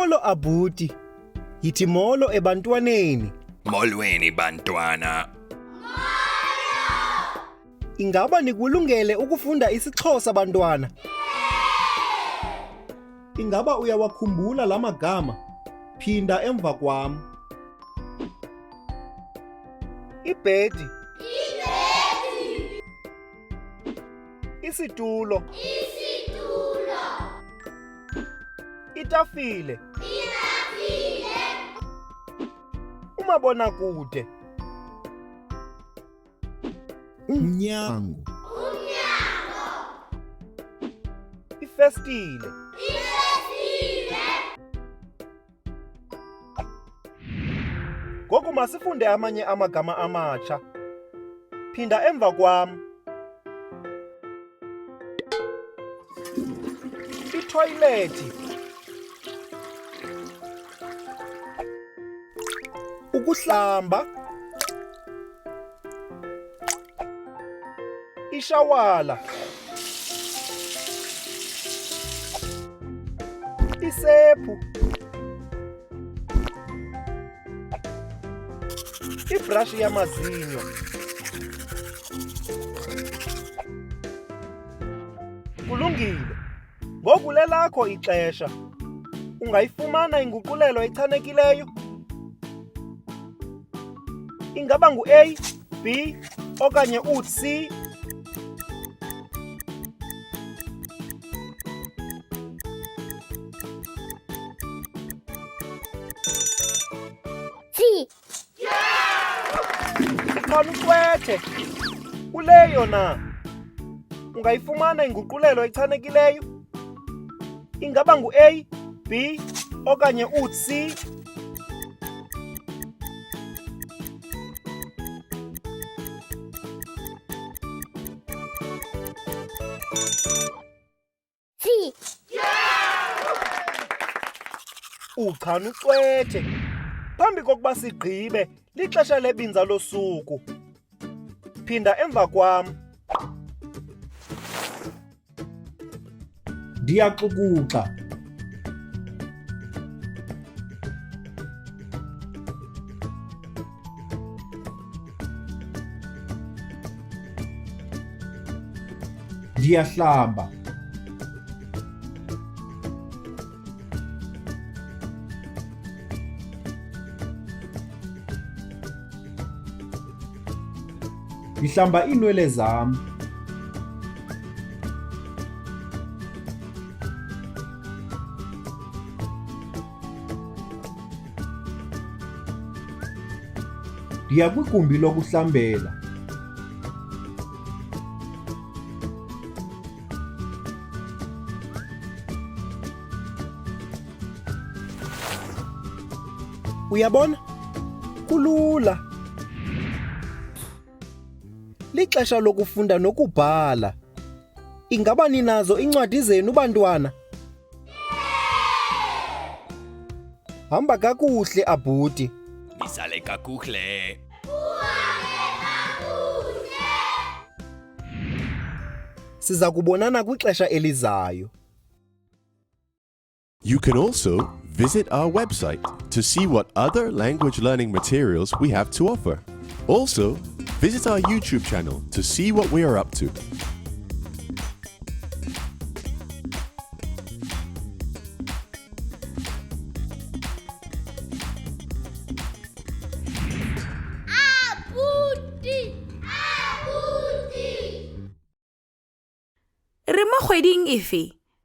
Molo Abuti. Yithi molo ebantwaneni. Molweni bantwana. Ingaba nikulungele ukufunda isiXhosa bantwana? Ingaba uyawakhumbula la magama? Phinda emva kwam. Ibhedi. Isitulo. Itafile. Umabonakude. Umnyango. Ifestile. Ngoku masifunde amanye amagama amatsha. Phinda emva kwam. Ithoyilethi. Ukuhlamba. Ishawala. Isephu. Ibrashi yamazinyo. Kulungile. Ngoku lelakho ixesha. Ungayifumana inguqulelo echanekileyo? Ingaba ngu-A, B, okanye u-C? C. Ikhanucwethe. Kuleyo na. Ungayifumana inguqulelo echanekileyo? Ingaba ngu-A, B, okanye u-C? C. Ukhanucwethe. Phambi kokuba sigqibe, lixesha lebinza losuku. Phinda emva kwam. Ndiyaxukuxa. Ndiyahlamba. Ndihlamba iinwele zam. Ndiya kwigumbi lokuhlambela. Uyabona? Kulula. Lixesha lokufunda nokubhala. Ingaba ninazo incwadi zenu bantwana? Hamba kakuhle Abuti. Nisale kakuhle. Siza kubonana kwixesha elizayo. You can also visit our website to see what other language learning materials we have to offer. Also, visit our YouTube channel to see what we are up to. Abuti! Re mo kgweding efe?